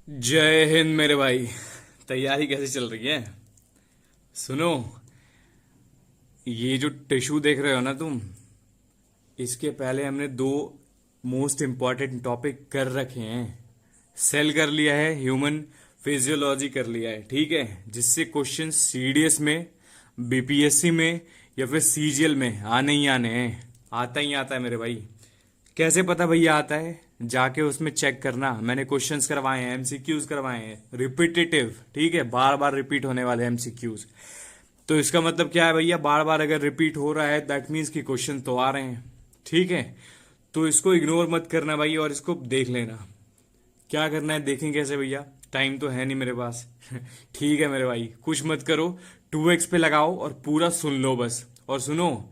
जय हिंद मेरे भाई। तैयारी कैसे चल रही है? सुनो, ये जो टिश्यू देख रहे हो ना तुम, इसके पहले हमने दो मोस्ट इम्पॉर्टेंट टॉपिक कर रखे हैं। सेल कर लिया है, ह्यूमन फिजियोलॉजी कर लिया है, ठीक है, जिससे क्वेश्चन सीडीएस में, बीपीएससी में या फिर सीजीएल में आने ही आने हैं। आता ही आता है मेरे भाई। कैसे पता भैया आता है? जाके उसमें चेक करना। मैंने क्वेश्चंस करवाए हैं, एमसीक्यूज करवाए हैं, रिपीटेटिव, ठीक है, बार बार रिपीट होने वाले एमसीक्यूज। तो इसका मतलब क्या है भैया? बार बार अगर रिपीट हो रहा है दैट मीन्स कि क्वेश्चन तो आ रहे हैं, ठीक है। तो इसको इग्नोर मत करना भाई, और इसको देख लेना। क्या करना है, देखें कैसे भैया? टाइम तो है नहीं मेरे पास। ठीक है मेरे भाई, कुछ मत करो, 2x पे लगाओ और पूरा सुन लो बस। और सुनो,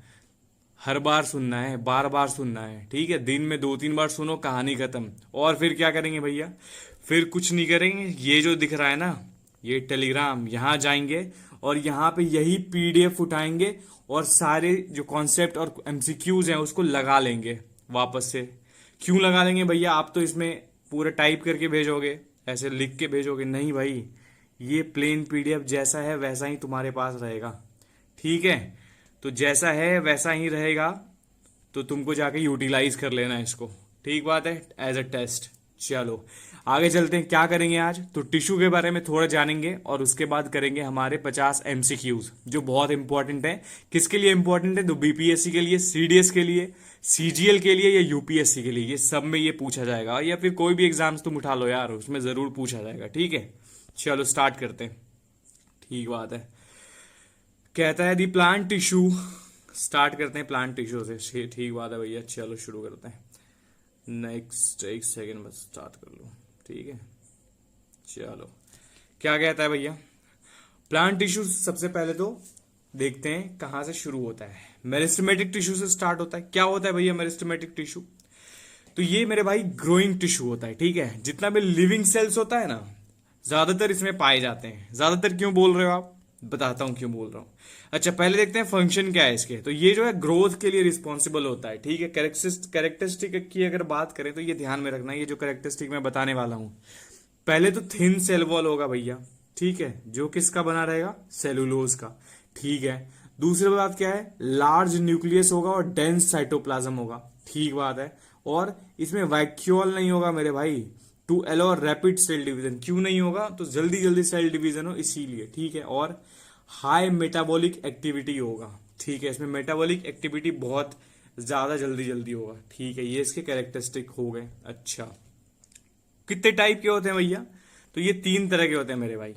हर बार सुनना है, बार बार सुनना है, ठीक है। दिन में 2-3 बार सुनो, कहानी खत्म। और फिर क्या करेंगे भैया? फिर कुछ नहीं करेंगे। ये जो दिख रहा है ना, ये टेलीग्राम, यहाँ जाएंगे और यहाँ पे यही पीडीएफ उठाएंगे और सारे जो कॉन्सेप्ट और एमसीक्यूज हैं उसको लगा लेंगे वापस से। क्यों लगा लेंगे भैया? आप तो इसमें पूरा टाइप करके भेजोगे, ऐसे लिख के भेजोगे नहीं भाई। ये प्लेन पीडीएफ जैसा है वैसा ही तुम्हारे पास रहेगा, ठीक है। तो जैसा है वैसा ही रहेगा, तो तुमको जाके यूटिलाइज कर लेना इसको, ठीक बात है, एज अ टेस्ट। चलो आगे चलते हैं। क्या करेंगे आज? तो टिश्यू के बारे में थोड़ा जानेंगे और उसके बाद करेंगे हमारे 50 एमसीक्यूज जो बहुत इंपॉर्टेंट है। किसके लिए इंपॉर्टेंट है? तो बीपीएससी के लिए, सीडीएस के लिए, सीजीएल के लिए या यूपीएससी के लिए, ये सब में ये पूछा जाएगा। या फिर कोई भी एग्जाम्स तुम उठा लो यार, उसमें जरूर पूछा जाएगा, ठीक है। चलो स्टार्ट करते हैं। ठीक बात है। कहता है दी प्लांट टिश्यू। स्टार्ट करते हैं प्लांट टिश्यू से। ठीक बात है भैया, चलो शुरू करते हैं। नेक्स्ट, एक सेकेंड बस स्टार्ट कर लो, ठीक है। चलो, क्या कहता है भैया? प्लांट टिश्यू सबसे पहले तो देखते हैं कहाँ से शुरू होता है। मेरिस्टेमेटिक टिश्यू से स्टार्ट होता है। क्या होता है भैया मेरिस्टेमेटिक टिश्यू? तो ये मेरे भाई ग्रोइंग टिश्यू होता है, ठीक है। जितना भी लिविंग सेल्स होता है ना, ज्यादातर इसमें पाए जाते हैं। ज्यादातर क्यों बोल रहे हो आप? बताता हूं क्यों बोल रहा हूं। अच्छा, पहले देखते हैं फंक्शन क्या है इसके। तो ये जो है ग्रोथ के लिए रिस्पॉन्सिबल होता है, ठीक है। कैरेक्टरिस्टिक की अगर बात करें तो ये ध्यान में रखना, ये जो कैरेक्टरिस्टिक मैं बताने वाला हूं, पहले तो थिन सेल वॉल होगा भैया, ठीक है, जो किसका बना रहेगा? सेलुलोज का, ठीक है। दूसरी बात क्या है? लार्ज न्यूक्लियस होगा और डेंस साइटोप्लाज्म होगा, ठीक बात है। और इसमें वैक्यूल नहीं होगा मेरे भाई, to allow rapid cell division. क्यों नहीं होगा? तो जल्दी जल्दी सेल डिवीजन हो इसीलिए, ठीक है। और हाई मेटाबॉलिक एक्टिविटी होगा, ठीक है। इसमें मेटाबॉलिक एक्टिविटी बहुत ज्यादा जल्दी जल्दी होगा, ठीक है। ये इसके कैरेक्टरिस्टिक हो गए। अच्छा, कितने टाइप के होते हैं भैया? तो ये 3 तरह के होते हैं मेरे भाई।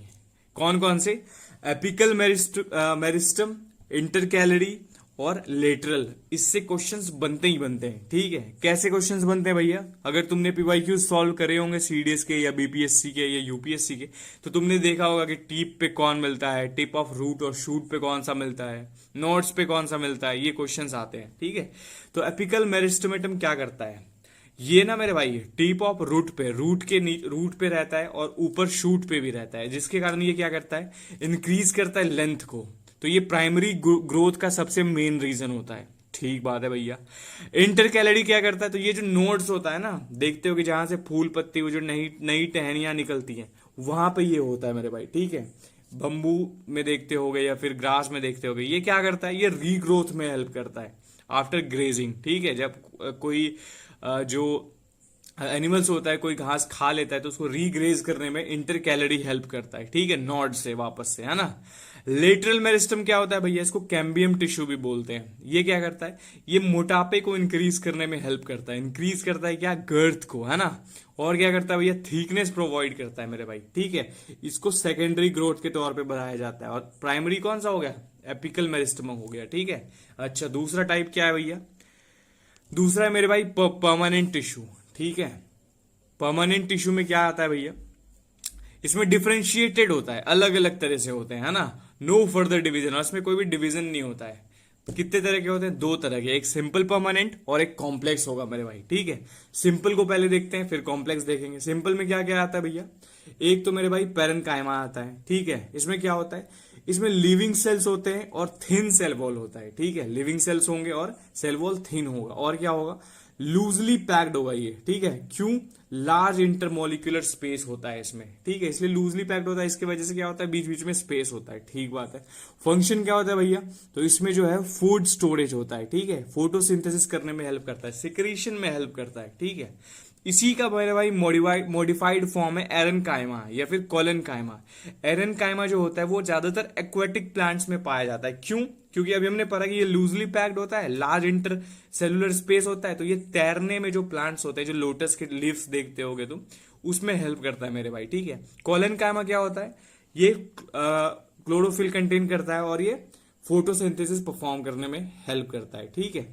कौन कौन से? एपिकल मेरिस्टम, इंटरकैलरी और लेटरल। इससे क्वेश्चंस बनते ही बनते हैं, ठीक है। कैसे क्वेश्चंस बनते हैं भैया? अगर तुमने पीवाईक्यू सॉल्व करे होंगे सीडीएस के या बीपीएससी के या यूपीएससी के, तो तुमने देखा होगा कि टिप पे कौन मिलता है, टिप ऑफ रूट और शूट पे कौन सा मिलता है, नोट्स पे कौन सा मिलता है, ये क्वेश्चंस आते हैं, ठीक है। तो एपिकल मेरिस्टमेटम क्या करता है? ये ना मेरे भाई टिप ऑफ रूट पे, रूट पे रहता है और ऊपर शूट पे भी रहता है, जिसके कारण ये क्या करता है? इंक्रीज करता है लेंथ को। तो ये प्राइमरी ग्रोथ का सबसे मेन रीजन होता है, ठीक बात है भैया। इंटरकैलरी क्या करता है? तो ये जो नोड्स होता है ना, देखते हो कि जहां से फूल पत्ती, वो जो नई नई टहनियां निकलती हैं, वहां पे ये होता है मेरे भाई, ठीक है। बम्बू में देखते होगे या फिर ग्रास में देखते होगे, ये क्या करता है? ये रीग्रोथ में हेल्प करता है आफ्टर ग्रेजिंग, ठीक है। जब कोई जो एनिमल्स होता है, कोई घास खा लेता है, तो उसको रीग्रेज करने में इंटर कैलोरी हेल्प करता है, ठीक है, नॉड से वापस से, है ना। लेटरल मेरिस्टम क्या होता है भैया? इसको कैम्बियम टिश्यू भी बोलते हैं। ये क्या करता है? ये मोटापे को इंक्रीज करने में हेल्प करता है। इंक्रीज करता है क्या? गर्थ को, है ना। और क्या करता है भैया? थिकनेस प्रोवाइड करता है मेरे भाई, ठीक है। इसको सेकेंडरी ग्रोथ के तौर पे बढ़ाया जाता है। और प्राइमरी कौन सा हो गया? एपिकल मेरिस्टम हो गया, ठीक है। अच्छा, दूसरा टाइप क्या है भैया? दूसरा है मेरे भाई परमानेंट टिश्यू, ठीक है। परमानेंट टिश्यू में क्या आता है भैया? इसमें डिफरेंशिएटेड होता है, अलग अलग तरह से होते हैं, है ना। नो फर्दर डिवीजन, और इसमें कोई भी डिवीजन नहीं होता है। कितने तरह के होते हैं? 2 तरह के, एक सिंपल परमानेंट और एक कॉम्प्लेक्स होगा मेरे भाई, ठीक है। सिंपल को पहले देखते हैं, फिर कॉम्प्लेक्स देखेंगे। सिंपल में क्या क्या आता है भैया? एक तो मेरे भाई पेरेन्काइमा आता है, ठीक है। इसमें क्या होता है? इसमें लिविंग सेल्स होते हैं और थिन सेल वॉल होता है, ठीक है। लिविंग सेल्स होंगे और सेल वॉल थिन होगा। और क्या होगा? लूजली पैक्ड होगा ये, ठीक है। क्यों? लार्ज इंटरमोलिकुलर स्पेस होता है इसमें, ठीक है, इसलिए लूजली पैक्ड होता है। इसकी वजह से क्या होता है, बीच बीच में स्पेस होता है, ठीक बात है। फंक्शन क्या होता है भैया, तो इसमें जो है फूड स्टोरेज होता है, ठीक है, फोटोसिंथेसिस करने में हेल्प करता है, सिक्रीशन में हेल्प करता है, ठीक है। इसी का मेरे भाई मॉडिफाइड फॉर्म है एरनकाइमा या फिर कोलेनकाइमा। एरनकाइमा जो होता है वो ज्यादातर एक्वेटिक प्लांट्स में पाया जाता है। क्यों? क्योंकि अभी हमने पढ़ा कि ये लूजली पैक्ड होता है, लार्ज इंटर सेलुलर स्पेस होता है, तो ये तैरने में जो प्लांट्स होते हैं, जो लोटस के लीव्स देखते होगे तुम, उसमें हेल्प करता है मेरे भाई, ठीक है। कोलेनकाइमा क्या होता है, ये क्लोरोफिल कंटेन करता है और ये फोटोसिंथेसिस परफॉर्म करने में हेल्प करता है, ठीक है।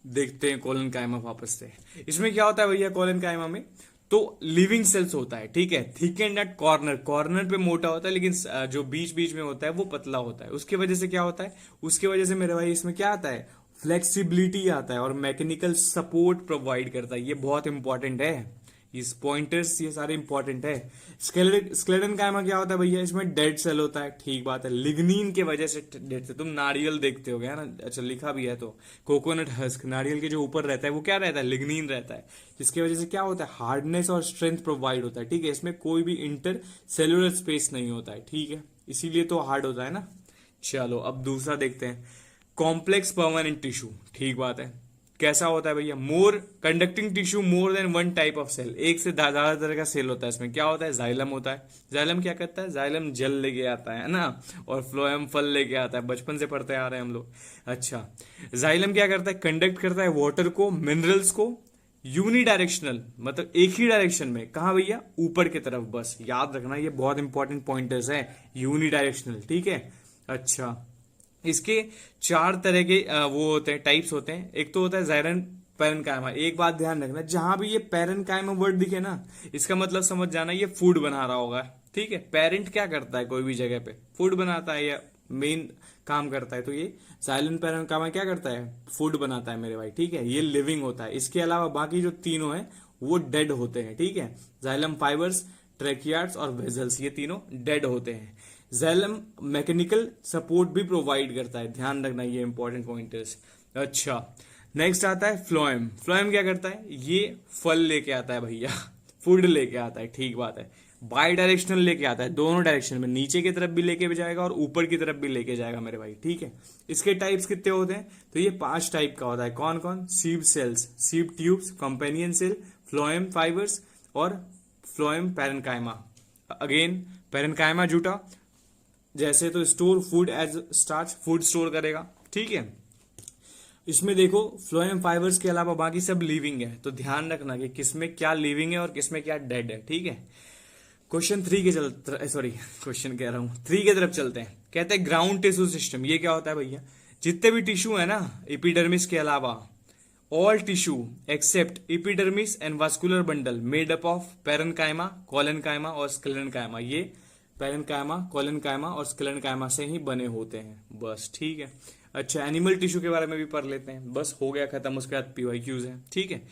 देखते हैं कोलेनकाइमा वापस से। इसमें क्या होता है भैया कोलेनकाइमा में, तो लिविंग सेल्स होता है, ठीक है, thick and at corner, corner पे मोटा होता है लेकिन जो बीच बीच में होता है वो पतला होता है। उसकी वजह से क्या होता है, उसकी वजह से मेरे भाई इसमें क्या आता है, फ्लेक्सिबिलिटी आता है और मैकेनिकल सपोर्ट प्रोवाइड करता है। ये बहुत इंपॉर्टेंट है, इस पॉइंटर्स ये सारे इंपॉर्टेंट है। स्क्लेडनकाइमा क्या होता है भैया, इसमें डेड सेल होता है, ठीक बात है, लिग्निन के वजह से डेड सेल। तुम नारियल देखते हो गया ना, अच्छा लिखा भी है, तो कोकोनट हस्क, नारियल के जो ऊपर रहता है वो क्या रहता है, लिग्निन रहता है, जिसकी वजह से क्या होता है, हार्डनेस और स्ट्रेंथ प्रोवाइड होता है, ठीक है। इसमें कोई भी इंटर सेलुलर स्पेस नहीं होता है, ठीक है, इसीलिए तो हार्ड होता है ना। चलो अब दूसरा देखते हैं, कॉम्प्लेक्स परमानेंट टिश्यू, ठीक बात है। कैसा होता है भैया, more conducting tissue more than one type of cell, एक से ज्यादा तरह का सेल होता है। इसमें क्या होता है, जाइलम होता है। जाइलम क्या करता है, जाइलम जल लेके आता है ना, और फ्लोएम फल लेके आता है, बचपन से पढ़ते आ रहे हैं हम लोग। अच्छा, जाइलम क्या करता है, कंडक्ट करता है वाटर को, मिनरल्स को, यूनिडायरेक्शनल, मतलब एक ही डायरेक्शन में। कहा भैया, ऊपर की तरफ, बस याद रखना, ये बहुत इंपॉर्टेंट पॉइंटर्स है, यूनिडायरेक्शनल, ठीक है। अच्छा, इसके चार तरह के वो होते हैं, टाइप्स होते हैं। एक तो होता है जाइरन पैरेनकाइमा। एक बात ध्यान रखना, जहां भी ये पैरेनकाइमा वर्ड दिखे ना, इसका मतलब समझ जाना ये फूड बना रहा होगा, ठीक है। पेरेंट क्या करता है, कोई भी जगह पे फूड बनाता है या मेन काम करता है, तो ये जाइलन पैरेनकाइमा क्या करता है, फूड बनाता है मेरे भाई, ठीक है। ये लिविंग होता है। इसके अलावा बाकी जो तीनों है वो डेड होते हैं, ठीक है। जाइलम फाइबर्स, ट्रेकियार्ड्स और वेजल्स, ये तीनों डेड होते हैं। जाइलम मैकेनिकल सपोर्ट भी प्रोवाइड करता है, ध्यान रखना, ये इंपॉर्टेंट पॉइंटर्स। अच्छा, नेक्स्ट आता है फ्लोएम। फ्लोएम क्या करता है, ये फल लेके आता है भैया, फूड लेके आता है, ठीक बात है। बाई डायरेक्शनल लेके आता है, दोनों डायरेक्शन में, नीचे की तरफ भी लेके भी जाएगा और ऊपर की तरफ भी लेके जाएगा मेरे भाई, ठीक है। इसके टाइप्स कितने होते हैं, तो ये 5 टाइप का होता है। कौन कौन, sieve cells, sieve tubes, companion cell, phloem fibres और फ्लोएम पैरेनकाइमा। अगेन पैरेनकाइमा जूटा जैसे, तो store food as starch, food store करेगा, ठीक है। इसमें देखो फ्लोएम फाइबर्स के अलावा बाकी सब लिविंग है, तो ध्यान रखना कि किसमें क्या लिविंग है और किसमें क्या डेड है, ठीक है। क्वेश्चन 3 के सॉरी क्वेश्चन कह रहा हूं, 3 की तरफ चलते हैं। कहते हैं ग्राउंड टिश्यू सिस्टम। ये क्या होता है भैया, जितने भी टिश्यू है ना एपिडर्मिस के अलावा, all tissue except epidermis and vascular bundle made up of parenchyma, collenchyma और स्क्लेरेनकाइमा। ये पैरेनकाइमा, कोलेनकाइमा और स्क्लेरेनकाइमा से ही बने होते हैं, बस, ठीक है। अच्छा, एनिमल टिश्यू के बारे में भी पढ़ लेते हैं, बस हो गया खत्म, उसके बाद पीवाईक्यूज है, ठीक है।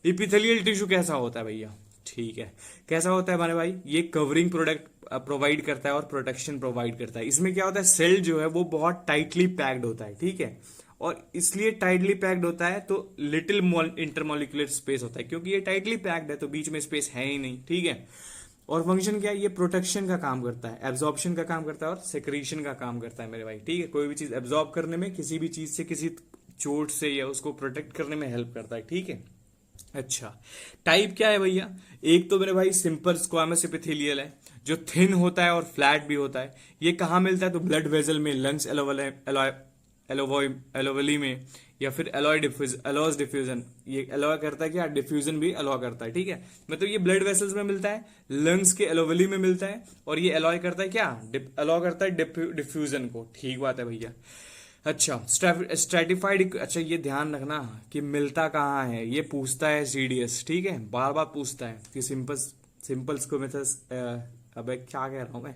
इपिथेलियल टिश्यू कैसा होता है भैया, ठीक है, कैसा होता है हमारे भाई, ये कवरिंग प्रोडक्ट प्रोवाइड करता है और प्रोटेक्शन प्रोवाइड करता है। इसमें क्या होता है, सेल जो है वो बहुत टाइटली पैक्ड होता है, ठीक है, और इसलिए टाइटली पैक्ड होता है तो लिटिल इंटरमोलिकुलर स्पेस होता है, क्योंकि ये टाइटली पैक्ड है तो बीच में स्पेस है ही नहीं, ठीक है। और फंक्शन क्या है, ये प्रोटेक्शन का काम करता है, एब्जॉर्प्शन का काम करता है और सेक्रीशन का काम करता है मेरे भाई, ठीक है। कोई भी चीज एब्जॉर्ब करने में, किसी भी चीज से, किसी चोट से, या उसको प्रोटेक्ट करने में हेल्प करता है, ठीक है। अच्छा, टाइप क्या है भैया, एक तो मेरे भाई सिंपल स्क्वामस एपिथेलियल है, जो थिन होता है और फ्लैट भी होता है। ये कहाँ मिलता है, तो ब्लड वेजल में, लंग्स एलोवली में, या फिर एलॉज डिफ्यूजन। ये एलॉय करता है क्या, डिफ्यूजन भी एलॉय करता है, ठीक है। मतलब ये ब्लड वेसल्स में मिलता है, लंग्स के एलोवली में मिलता है, और ये एलॉय करता है क्या, एलॉय करता है डिफ्यूजन को, ठीक बात है भैया। अच्छा, स्ट्रेटिफाइड, अच्छा ये ध्यान रखना कि मिलता कहाँ है, ये पूछता है सीडीएस, ठीक है, बार बार पूछता है कि सिंपल स्क्वेमस, अबे क्या कह रहा हूं मैं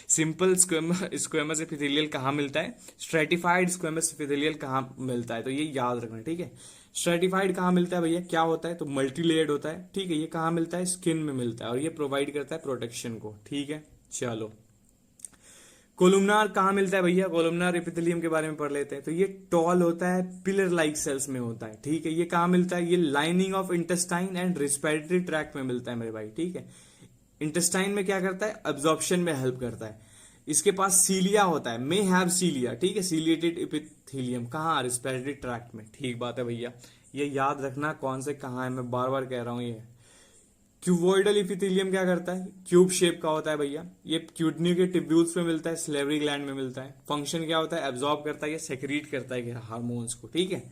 सिंपल स्क्वेमस एपिथेलियल कहाँ मिलता है, स्ट्रेटिफाइड स्क्वेमस एपिथेलियल कहाँ मिलता है, तो ये याद रखना, ठीक है। स्ट्रेटिफाइड कहाँ मिलता है भैया, क्या होता है, तो मल्टी लेयर्ड होता है, ठीक है। ये कहाँ मिलता है, स्किन में मिलता है, और ये प्रोवाइड करता है प्रोटेक्शन को, ठीक है। चलो कोलुमनार कहाँ मिलता है भैया? कोलुमनार एपिथेलियम के बारे में पढ़ लेते हैं। तो ये टॉल होता है, पिलर लाइक सेल्स में होता है, ठीक है। ये कहाँ मिलता है? ये lining of intestine and respiratory tract में मिलता है मेरे भाई, ठीक है। इंटेस्टाइन में क्या करता है? अब्जॉर्प्शन में हेल्प करता है। इसके पास सीलिया होता है, मे हैव सीलिया, ठीक है। सीलिएटेड एपिथेलियम कहाँ? रिस्पिरेटरी ट्रैक्ट में, ठीक बात है भैया। ये याद रखना कौन से कहाँ है, मैं बार बार कह रहा हूँ। ये क्यूबॉइडल इपिथेलियम क्या करता है? क्यूब शेप का होता है भैया। ये किडनी के टिब्यूल्स में मिलता है, स्लेवरी ग्लैंड में मिलता है। फंक्शन क्या होता है? एब्जॉर्ब करता है, ये सेक्रीट करता है हार्मोन्स को, ठीक है।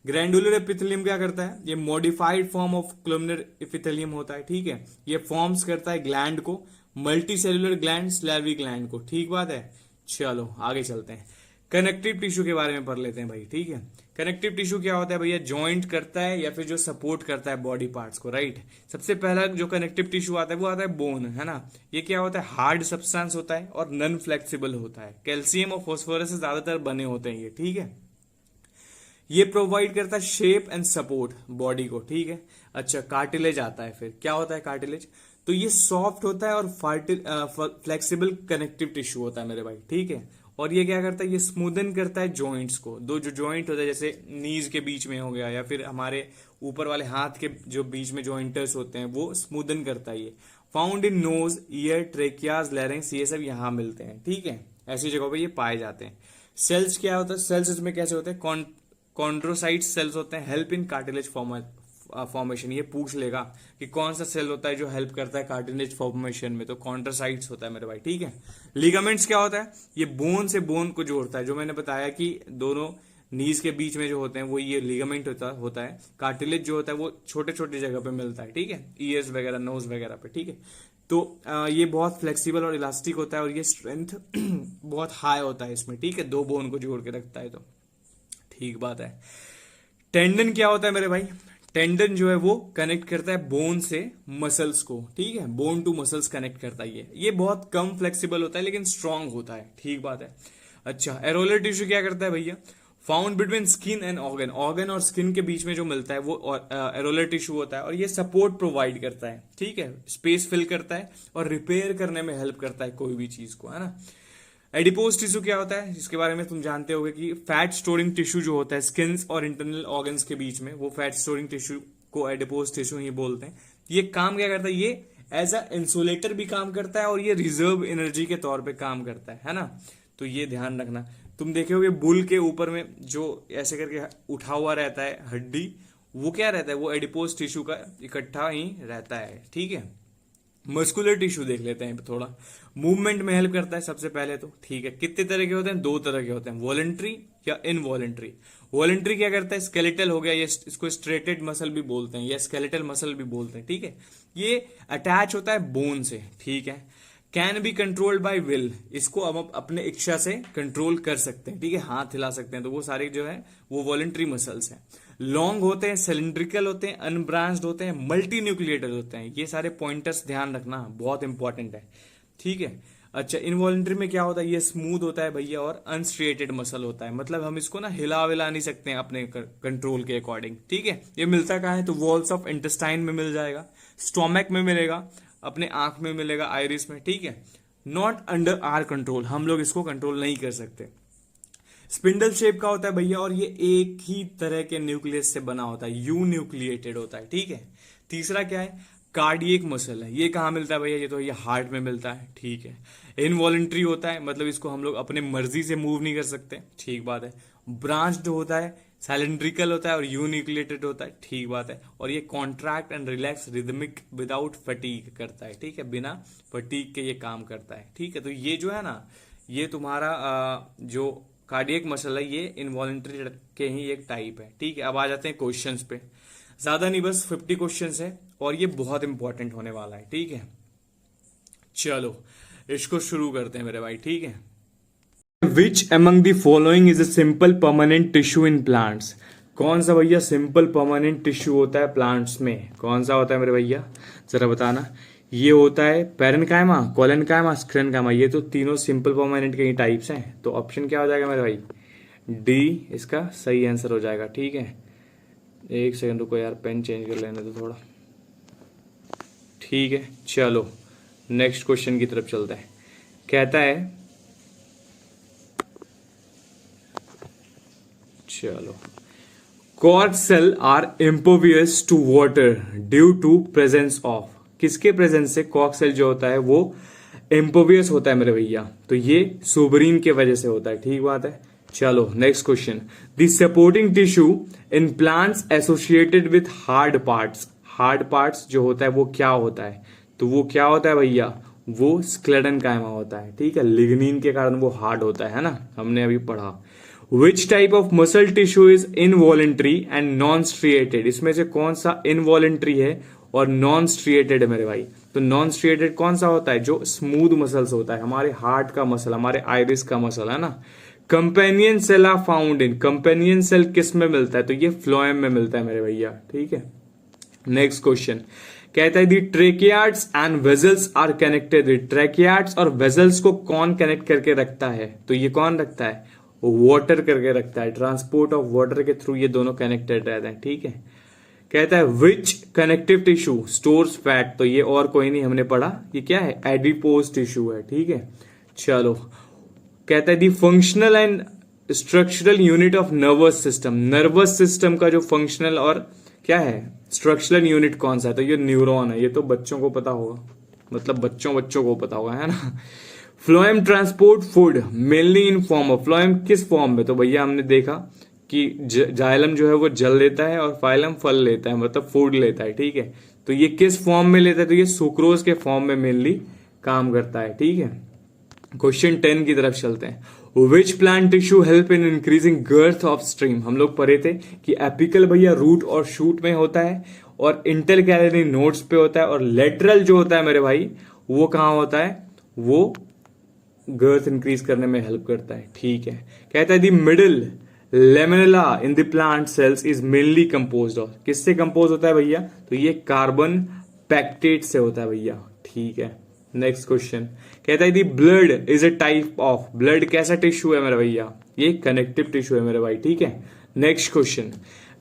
ग्रैंडुलर एपिथेलियम क्या करता है? ये modified form of columnar epithelium होता है, ठीक है। ये फॉर्म्स करता है ग्लैंड को, multi cellular gland, salivary gland को, ठीक बात है। चलो आगे चलते हैं, कनेक्टिव टिश्यू के बारे में पढ़ लेते हैं भाई, ठीक है। कनेक्टिव टिश्यू क्या होता है भैया? जॉइंट करता है या फिर जो सपोर्ट करता है बॉडी पार्ट्स को, राइट। सबसे पहला जो कनेक्टिव टिश्यू आता है वो आता है बोन, है ना। ये क्या होता है? हार्ड सब्सटेंस होता है और नॉन फ्लेक्सिबल होता है। कैल्शियम और फॉस्फोरस से ज्यादातर बने होते हैं ये, ठीक है। ये प्रोवाइड करता है शेप एंड सपोर्ट बॉडी को, ठीक है। अच्छा, कार्टिलेज आता है, फिर क्या होता है कार्टिलेज? तो ये सॉफ्ट होता है और फ्लेक्सिबल कनेक्टिव टिश्यू होता है मेरे भाई, ठीक है। और ये क्या करता है? ये स्मूदन करता है जॉइंट्स को। दो जो जॉइंट होता है, जैसे नीज के बीच में हो गया या फिर हमारे ऊपर वाले हाथ के जो बीच में जॉइंटर्स होते हैं, वो स्मूदन करता है ये। Found in nose, ear, tracheas, larynx, ये सब यहाँ मिलते हैं, ठीक है। ऐसी जगहों पे ये पाए जाते हैं। सेल्स क्या होता है? सेल्स इसमें कैसे होते हैं? कॉन्ड्रोसाइट सेल्स होते हैं, हेल्प इन कार्टिलेज फॉर्मेशन। ये पूछ लेगा कि कौन सा सेल होता है जो हेल्प करता है कार्टिलेज फॉर्मेशन में, तो कॉन्ड्रोसाइट्स होता है मेरे भाई, ठीक है। लिगामेंट्स क्या होता है? ये बोन से बोन को जोड़ता है, जो मैंने बताया कि दोनों नीज के बीच में जो होते हैं वो ये लिगामेंट होता है। कार्टिलेज जो होता है वो छोटे छोटे जगह पे मिलता है, ठीक है, ईयर्स वगैरह, नोज वगैरह पे, ठीक है। तो ये बहुत फ्लेक्सिबल और इलास्टिक होता है और ये स्ट्रेंथ बहुत हाई होता है इसमें, ठीक है। दो बोन को जोड़ के रखता है, तो ठीक बात है। टेंडन क्या होता है मेरे भाई? टेंडन जो है वो कनेक्ट करता है बोन से मसल्स को, ठीक है। बोन टू मसल्स कनेक्ट करता है ये बहुत कम फ्लेक्सिबल होता है लेकिन स्ट्रांग होता है, ठीक बात है। अच्छा, एरोलर टिश्यू क्या करता है भैया? Found between skin and organ, organ और स्किन के बीच में जो मिलता है वो एरोलर टिश्यू होता है और ये सपोर्ट प्रोवाइड करता है, ठीक है। स्पेस फिल करता है और रिपेयर करने में हेल्प करता है कोई भी चीज को, है ना। एडिपोज टिश्यू क्या होता है? जिसके बारे में तुम जानते होगे कि फैट स्टोरिंग टिश्यू जो होता है स्किन और इंटरनल ऑर्गन्स के बीच में, वो फैट स्टोरिंग टिश्यू को एडिपोज टिश्यू ही बोलते हैं। ये काम क्या करता है? ये एज अ इंसुलेटर भी काम करता है और ये रिजर्व एनर्जी के तौर पे काम करता है ना। तो ये ध्यान रखना। तुम देखे होगे बुल के ऊपर में जो ऐसे करके उठा हुआ रहता है हड्डी, वो क्या रहता है? वो एडिपोज टिश्यू का इकट्ठा ही रहता है, ठीक है। मस्कुलर टिश्यू देख लेते हैं थोड़ा। मूवमेंट में हेल्प करता है सबसे पहले तो, ठीक है। कितने तरह के होते हैं? दो तरह के होते हैं, वॉलंटरी या इनवॉलंटरी। वॉलंटरी क्या करता है? स्केलेटल हो गया, ये इसको स्ट्रेटेड मसल भी बोलते हैं या स्केलेटल मसल भी बोलते हैं, ठीक है। ये अटैच होता है बोन से, ठीक है। Can be controlled by will, इसको हम अपने इच्छा से कंट्रोल कर सकते हैं, ठीक है, हाथ हिला सकते हैं। तो वो सारे जो है वो वॉलंटरी मसल्स हैं। लॉन्ग होते हैं, सिलिंड्रिकल होते हैं, अनब्रांच्ड होते हैं, मल्टी न्यूक्लिएटेड होते हैं। ये सारे पॉइंटर्स ध्यान रखना, बहुत इंपॉर्टेंट है, ठीक है। अच्छा, इनवॉलंटरी में क्या होता है? ये स्मूथ होता है भैया और अनस्ट्रेटेड मसल होता है, मतलब हम इसको ना हिला विला नहीं सकते हैं अपने कंट्रोल के अकॉर्डिंग, ठीक है। ये मिलता कहाँ है? तो वॉल्स ऑफ इंटेस्टाइन में मिल जाएगा, स्टोमक में मिलेगा, अपने आंख में मिलेगा, आइरिस में, ठीक है। नॉट अंडर आर कंट्रोल, हम लोग इसको कंट्रोल नहीं कर सकते। स्पिंडल शेप का होता है भैया और ये एक ही तरह के न्यूक्लियस से बना होता है, यू न्यूक्लिएटेड होता है, ठीक है। तीसरा क्या है? कार्डियक मसल है। ये कहाँ मिलता है भैया? ये तो ये हार्ट में मिलता है, ठीक है। इनवॉलंटरी होता है, मतलब इसको हम लोग अपने मर्जी से मूव नहीं कर सकते, ठीक बात है। ब्रांच्ड होता है, सिलिंड्रिकल होता है और यू न्यूक्लिएटेड होता है, ठीक बात है। और ये contract and relax rhythmic without fatigue करता है, ठीक है, बिना फटीग के ये काम करता है, ठीक है। तो ये जो है ना, ये तुम्हारा जो कार्डियक मसल है ये इनवॉलंटरी के ही एक टाइप है, ठीक है। अब आ जाते हैं क्वेश्चंस पे, ज्यादा नहीं, बस 50 क्वेश्चंस है और ये बहुत इंपॉर्टेंट होने वाला है, ठीक है। चलो इसको शुरू करते हैं मेरे भाई, ठीक है। Which among the following is a simple permanent tissue in plants? कौन सा भैया सिंपल परमानेंट टिश्यू होता है प्लांट्स में? कौन सा होता है मेरे भैया, जरा बताना। ये होता है पैरेन्काइमा, कोलेनकाइमा, स्क्लेरेन्काइमा। ये तो तीनों सिंपल परमानेंट के ही टाइप्स हैं, तो ऑप्शन क्या हो जाएगा मेरे भाई? डी इसका सही आंसर हो जाएगा, ठीक है। एक सेकंड रुको यार, पेन चेंज कर लेने तो थोड़ा, ठीक है। चलो नेक्स्ट क्वेश्चन की तरफ चलते हैं। कहता है चलो, cork cell are impervious to water due to presence of, किसके प्रेजेंस से कॉर्क सेल जो होता है वो इम्पोवियस होता है मेरे भैया? तो ये सुबरीन के वजह से होता है। ठीक बात है। चलो next question, the supporting tissue in plants associated with hard parts, hard parts जो होता है वो क्या होता है? तो वो क्या होता है भैया? वो स्क्लेडन कायमा होता है। ठीक है, लिग्निन के कारण वो हार्ड होता है ना, हमने अभी पढ़ा। विच type of muscle tissue is involuntary and non striated, इसमें से कौन सा इनवॉलेंट्री है और नॉन स्ट्रिएटेड है मेरे भाई? तो नॉन स्ट्रिएटेड कौन सा होता है? जो स्मूथ मसल्स होता है, हमारे हार्ट का मसल, हमारे आइरिस का मसल है ना। Companion cell are found in, companion cell किस में मिलता है? तो ये फ्लोएम में मिलता है मेरे भैया। ठीक है, नेक्स्ट क्वेश्चन कहता है दी ट्रेकियार्ड्स एंड वेजल्स आर कनेक्टेड, ट्रेकियार्ड्स और वेजल्स को कौन कनेक्ट करके रखता है? तो ये कौन रखता है? वाटर करके रखता है, ट्रांसपोर्ट ऑफ वाटर के थ्रू ये दोनों कनेक्टेड रहते हैं। ठीक है, कहता है which connective tissue stores fat, तो ये और कोई नहीं, हमने पढ़ा, ये क्या है? एडिपोज टिश्यू है। ठीक है, चलो कहता है the functional and structural unit of nervous system, nervous system का जो फंक्शनल और क्या है स्ट्रक्चरल यूनिट कौन सा है? तो ये न्यूरॉन है। ये तो बच्चों को पता होगा, मतलब बच्चों को पता होगा, है ना। Phloem transport food mainly in form of, phloem किस फॉर्म में? तो भैया हमने देखा कि जाइलम जो है वो जल लेता है और फाइलम फल लेता है, मतलब फूड लेता है। ठीक है, तो ये किस फॉर्म में लेता है? तो ये सुक्रोज के फॉर्म में मेनली काम करता है। ठीक है, क्वेश्चन 10 की तरफ चलते हैं। Which plant tissue help in increasing girth of stream, हम लोग पढ़े थे कि एपिकल भैया रूट और शूट में होता है और इंटरकैलरी नोड्स पे होता है, और लेटरल जो होता है मेरे भाई वो कहां होता है? वो गर्थ इंक्रीज करने में हेल्प करता है। ठीक है, कहता है the middle lamella in the plant cells is mainly composed of, किससे कंपोज होता है भैया? तो ये कार्बन पैक्टेट से होता है भैया। ठीक है, नेक्स्ट क्वेश्चन कहता है the blood is a type of, blood कैसा टिश्यू है मेरे भैया? ये कनेक्टिव टिश्यू है मेरे भाई। ठीक है, next question,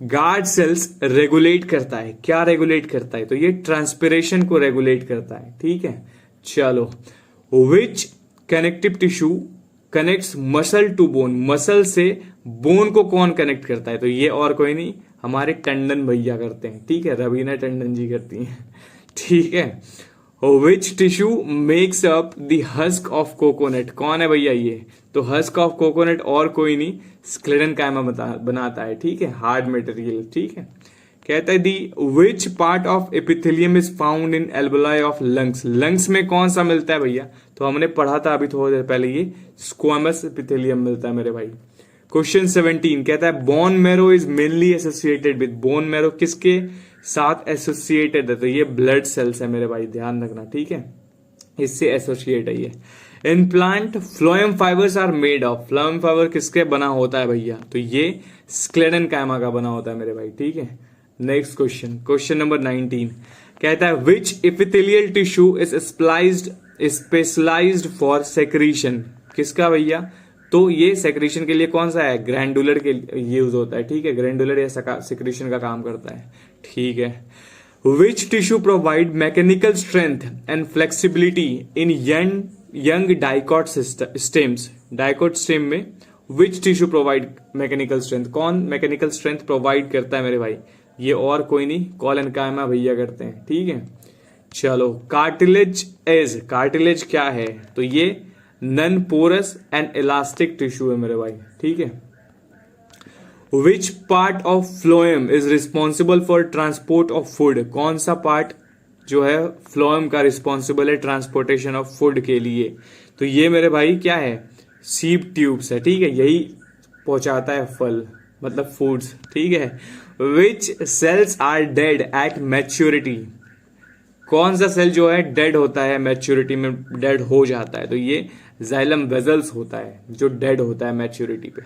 guard cells regulate करता है, क्या रेगुलेट करता है? तो ये ट्रांसपिरेशन को रेगुलेट करता है। ठीक है, चलो which connective tissue connects muscle to bone, muscle से बोन को कौन कनेक्ट करता है? तो ये और कोई नहीं, हमारे टंडन भैया करते हैं। ठीक है, रवीना टंडन जी करती हैं। ठीक है, which tissue makes up the husk of coconut, कौन है भैया ये? तो हस्क ऑफ कोकोनट और कोई नहीं, स्क्लेडन कायमा बनाता है। ठीक है, हार्ड मटेरियल। ठीक है, कहता है the which part of epithelium is found in alveoli of lungs, lungs में कौन सा मिलता है भैया? तो हमने पढ़ा था अभी थोड़ी देर पहले, ये स्क्वामस एपिथेलियम मिलता है मेरे भाई। क्वेश्चन 17 कहता है bone marrow is mainly associated with, bone marrow किसके साथ एसोसिएटेड है? तो ये ब्लड सेल्स है मेरे भाई, ध्यान रखना। ठीक है, इससे एसोसिएट है ये। In plant phloem fibres are made of, phloem fibre किसके बना होता है भैया? तो ये स्क्लेडन कायमा का बना होता है मेरे भाई। ठीक है, नेक्स्ट क्वेश्चन, क्वेश्चन नंबर 19 कहता है which epithelial tissue is specialised for secretion, किसका भैया? तो ये सेक्रीशन के लिए कौन सा है? ग्रैंडुलर के यूज होता है। ठीक है, ग्रैंडुलर या सेक्रीशन का काम करता है। ठीक है, which tissue provide mechanical strength and flexibility in young dicot stems, dicot stem में which tissue provide mechanical strength, कौन मैकेनिकल स्ट्रेंथ प्रोवाइड करता है मेरे भाई? ये और कोई नहीं, कॉलन कायमा भैया करते हैं। ठीक है, चलो कार्टिलेज एज, कार्टिलेज क्या है? तो ये non porous and elastic tissue है मेरे भाई। ठीक है, which part of phloem is responsible for transport of food, कौन सा पार्ट जो है फ्लोएम का रिस्पॉन्सिबल है ट्रांसपोर्टेशन ऑफ फूड के लिए? तो ये मेरे भाई क्या है? सीप ट्यूब्स है। ठीक है, यही पहुंचाता है फल, मतलब फूड्स। ठीक है, which cells are dead at maturity, कौन सा सेल जो है डेड होता है मैच्योरिटी में, डेड हो जाता है? तो ये जाइलम वेजल्स होता है जो डेड होता है मैच्योरिटी पे।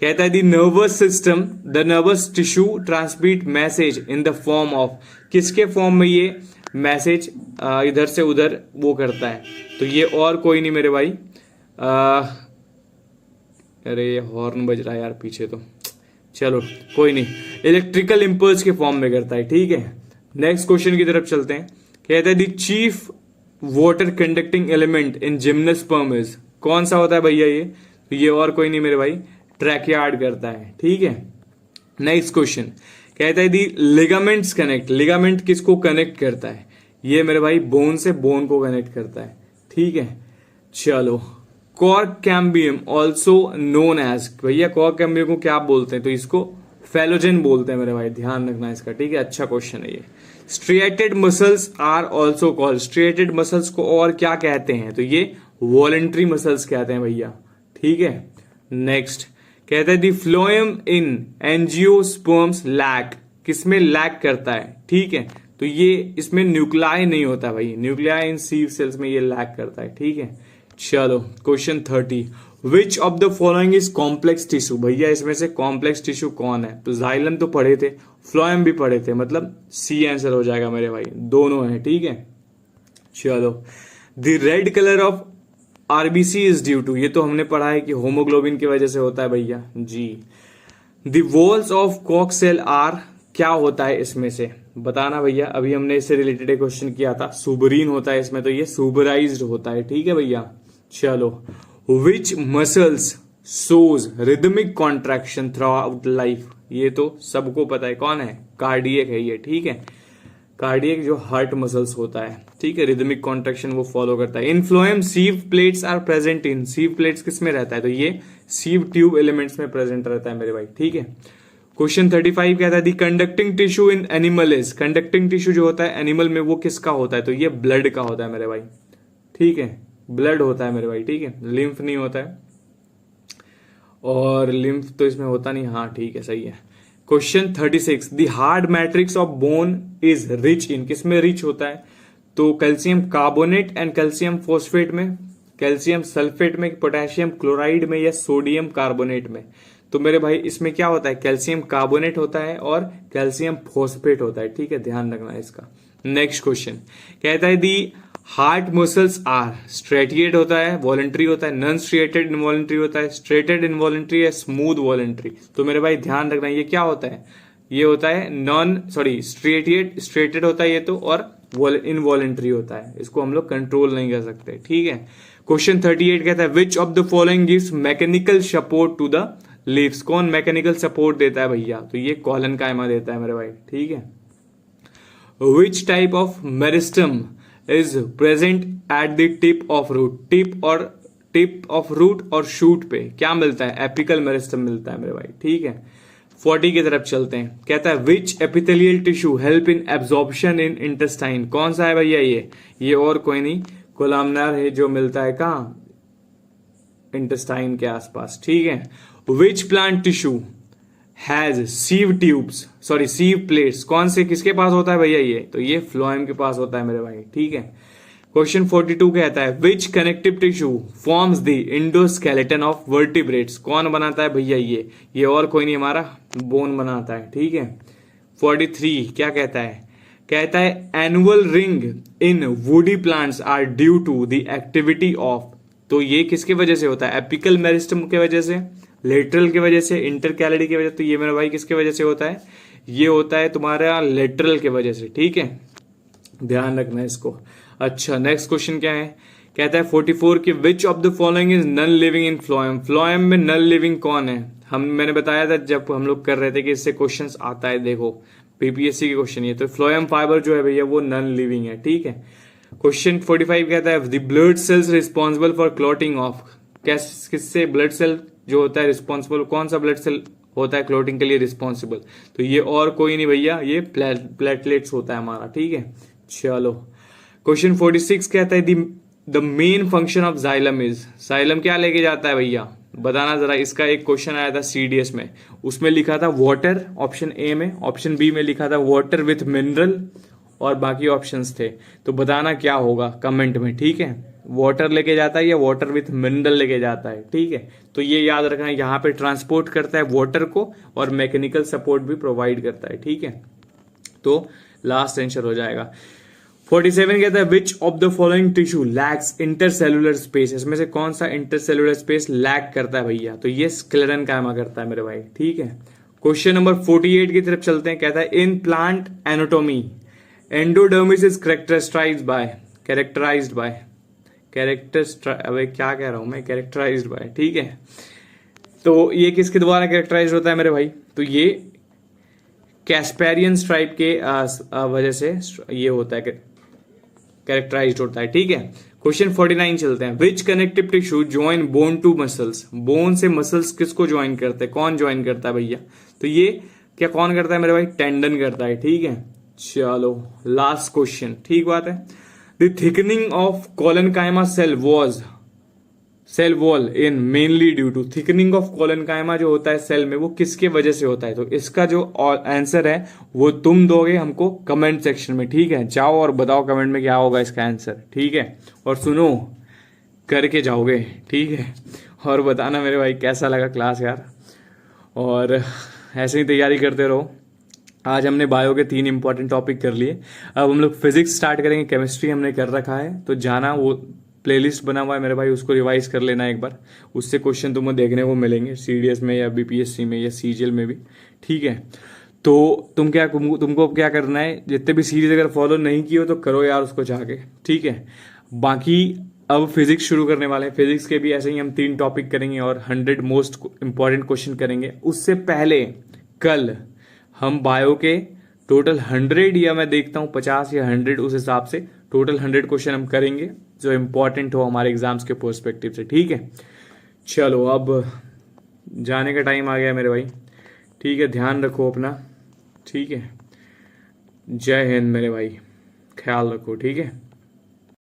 कहता है the nervous system, the nervous tissue transmit message in the form of, किसके फॉर्म में ये मैसेज इधर से उधर वो करता है? तो ये और कोई नहीं मेरे भाई, अरे हॉर्न बज रहा है यार पीछे, तो चलो कोई नहीं, इलेक्ट्रिकल इंपल्स के फॉर्म में करता है। ठीक है, नेक्स्ट क्वेश्चन की तरफ चलते हैं। कहता है the chief water conducting element in gymnosperm is, कौन सा होता है भैया ये? तो ये और कोई नहीं मेरे भाई, ट्रैकियार्ड करता है, ठीक है। नेक्स्ट क्वेश्चन कहता है दी लिगामेंट्स कनेक्ट, लिगामेंट किसको कनेक्ट करता है? ये मेरे भाई बोन से बोन को कनेक्ट करता है, ठीक है। चलो, cork cambium also known as, भैया कॉर्क कैम्बियम को क्या बोलते हैं? तो इसको फेलोजेन बोलते हैं मेरे भाई, ध्यान रखना इसका, ठीक है। अच्छा क्वेश्चन है ये। Striated muscles are also called, striated muscles को और क्या कहते हैं? तो ये वॉलेंट्री मसल्स कहते हैं भैया, ठीक है। नेक्स्ट कहता है दी फ्लोएम इन एंजियोस्पर्म्स लैक, किसमें लैक करता है? ठीक है, तो ये इसमें न्यूक्लियाई नहीं होता भाई, न्यूक्लियाई इन सीव सेल्स में ये लैक करता है, ठीक है। चलो question 30, which of the following is complex tissue, भैया इसमें से कॉम्प्लेक्स टिश्यू कौन है? तो जाइलम तो पढ़े थे, फ्लोएम भी पढ़े थे, मतलब सी आंसर हो जाएगा मेरे भाई, दोनों है, ठीक है। चलो, the red colour of RBC is due to, ये तो हमने पढ़ा है कि होमोग्लोबिन की वजह से होता है भैया जी। द वॉल्स ऑफ कॉक सेल आर, क्या होता है इसमें से? बताना भैया, अभी हमने इससे रिलेटेड एक क्वेश्चन किया था, सुबरीन होता है इसमें, तो ये सुबराइज्ड होता है, ठीक है भैया। चलो, which muscles shows rhythmic contraction throughout life, ये तो सबको पता है, कौन है? कार्डियक है ये, ठीक है। कार्डियक जो हार्ट मसल्स होता है, ठीक है, रिदमिक कॉन्ट्रैक्शन वो फॉलो करता है। In phloem sieve plates are present in, sieve plates किस में रहता है? तो ये सीव ट्यूब एलिमेंट्स में प्रेजेंट रहता है मेरे भाई, ठीक है। क्वेश्चन 35 कहता है the conducting tissue in animal is, conducting tissue जो होता है एनिमल में वो किसका होता है? तो ये ब्लड का होता है मेरे भाई, ठीक है, ब्लड होता है मेरे भाई, ठीक है, लिम्फ नहीं होता है, और लिम्फ तो इसमें होता नहीं, हाँ ठीक है, सही है। Question 36, the hard matrix of bone is rich in, किसमें रिच होता है? तो calcium carbonate and calcium phosphate में, कैल्शियम सल्फेट में, पोटेशियम क्लोराइड में, या सोडियम कार्बोनेट में? तो मेरे भाई इसमें क्या होता है? कैल्शियम कार्बोनेट होता है और कैल्शियम फॉस्फेट होता है, ठीक है, ध्यान रखना है इसका। नेक्स्ट क्वेश्चन कहता है दी हार्ट मसल्स आर, स्ट्रेटिएट होता है, वॉलेंट्री होता है, नॉन स्ट्रिएटेड इनवॉलेंट्री होता है, स्ट्रेटेड इनवॉलेंट्री है, स्मूथ वॉलेंट्री? तो मेरे भाई ध्यान रखना, ये क्या होता है? ये होता है स्ट्रेटेड होता है ये तो, और इनवॉलेंट्री होता है, इसको हम लोग कंट्रोल नहीं कर सकते, ठीक है। क्वेश्चन 38 कहता है which of the following gives mechanical support to the leaves, कौन मैकेनिकल सपोर्ट देता है भैया? तो ये कॉलन कायमा देता है मेरे भाई, ठीक है। Which type of meristem is present at the tip of root, tip of root और शूट पे क्या मिलता है? एपिकल मेरिस्टम मिलता है मेरे भाई, ठीक है। 40 की तरफ चलते हैं, कहता है which epithelial tissue help in absorption in intestine, कौन सा है भैया? ये और कोई नहीं, कोलामनार है, जो मिलता है कहाँ? इंटेस्टाइन के आसपास, ठीक है। Which plant tissue has sieve tubes, sieve plates, कौन से किसके पास होता है भैया? ये तो ये फ्लोएम के पास होता है मेरे भाई, ठीक है। क्वेश्चन 42 कहता है which connective tissue forms the endoskeleton of vertebrates, कौन बनाता है भैया? ये और कोई नहीं, हमारा बोन बनाता है, ठीक है। 43 क्या कहता है? कहता है annual ring in woody plants are due to the activity of, तो ये किसके वजह से होता है? एपिकल मेरिस्टम की वजह से, लेटरल की वजह से, इंटरकैलिडी की वजह से, तो ये मेरे भाई किसके वजह से होता है? ये होता है तुम्हारा लेटरल के वजह से, ठीक है, ध्यान रखना है इसको। अच्छा, नेक्स्ट क्वेश्चन क्या है? कहता है 44 कि विच of the following is non living in phloem, phloem में नॉन लिविंग कौन है? मैंने बताया था जब हम लोग कर रहे थे कि इससे क्वेश्चंस आता है, देखो पीपीएससी के क्वेश्चन ये, तो फ्लोएम फाइबर जो है भैया वो नॉन लिविंग है, ठीक है। क्वेश्चन 45 कहता है the blood cells responsible for clotting of, किससे ब्लड सेल जो होता है रिस्पॉन्सिबल, कौन सा ब्लड सेल होता है क्लॉटिंग के लिए रिस्पॉन्सिबल? तो ये और कोई नहीं भैया, ये प्लेटलेट्स होता है हमारा, ठीक है। चलो, क्वेश्चन 46 कहता है the main function of xylem is, xylem क्या लेके जाता है भैया? बताना जरा, इसका एक क्वेश्चन आया था सीडीएस में, उसमें लिखा था वाटर ऑप्शन ए में, ऑप्शन बी में लिखा था वाटर विथ मिनरल, और बाकी ऑप्शंस थे, तो बताना क्या होगा कमेंट में, ठीक है। वाटर लेके जाता है या वाटर विथ मिनरल लेके जाता है, ठीक है। तो ये याद रखना, यहाँ पे ट्रांसपोर्ट करता है वाटर को और मैकेनिकल सपोर्ट भी प्रोवाइड करता है, ठीक है। तो लास्ट आंसर हो जाएगा। 47 कहता है which of the following tissue lakhs intercellular space, इसमें से कौन सा इंटरसेलुलर स्पेस लैक करता है भैया? तो ये स्क्लेरन कायमा करता है मेरे भाई, ठीक है। क्वेश्चन नंबर 48 की तरफ चलते हैं, कहता है in plant anatomy endodermis is characterised by, अबे क्या कह रहा हूं मैं, कैरेक्टराइज्ड बाय, ठीक है। तो ये किसके द्वारा कैरेक्टराइज होता है मेरे भाई? तो ये कैस्पेरियन स्ट्राइप के वजह से ये होता है, कैरेक्टराइज होता है। ठीक है, क्वेश्चन 49 चलते हैं। Which connective tissue join bone to muscles? Bone से मसल्स किसको ज्वाइन करते हैं? कौन ज्वाइन करता है भैया? तो ये क्या कौन करता है मेरे भाई? टेंडन करता है। ठीक है, चलो लास्ट क्वेश्चन। ठीक बात है। The thickening of collenchyma cell wall in mainly due to, thickening of collenchyma जो होता है सेल में, वो किसके वजह से होता है? तो इसका जो आंसर है वो तुम दोगे हमको कमेंट सेक्शन में। ठीक है, जाओ और बताओ कमेंट में क्या होगा इसका आंसर। ठीक है, और सुनो, करके जाओगे। ठीक है, और बताना मेरे भाई कैसा लगा क्लास यार, और ऐसे ही तैयारी करते रहो। आज हमने बायो के 3 इंपॉर्टेंट टॉपिक कर लिए। अब हम लोग फिजिक्स स्टार्ट करेंगे, केमिस्ट्री हमने कर रखा है, तो जाना, वो प्लेलिस्ट बना हुआ है मेरे भाई, उसको रिवाइज कर लेना एक बार। उससे क्वेश्चन तुम्हें देखने को मिलेंगे सीडीएस में या बीपीएससी में या सीजीएल में भी। ठीक है, तो तुमको अब क्या करना है, जितने भी सीरीज अगर फॉलो नहीं किए हो तो करो यार उसको जाके। ठीक है, बाकी अब फिजिक्स शुरू करने वाले हैं। फिजिक्स के भी ऐसे ही हम 3 टॉपिक करेंगे और 100 मोस्ट इंपॉर्टेंट क्वेश्चन करेंगे। उससे पहले कल हम बायो के टोटल 100 या मैं देखता हूँ 50 या 100, उस हिसाब से टोटल 100 क्वेश्चन हम करेंगे जो इंपॉर्टेंट हो हमारे एग्जाम्स के पर्सपेक्टिव से। ठीक है, चलो अब जाने का टाइम आ गया मेरे भाई। ठीक है, ध्यान रखो अपना। ठीक है, जय हिंद मेरे भाई, ख्याल रखो। ठीक है।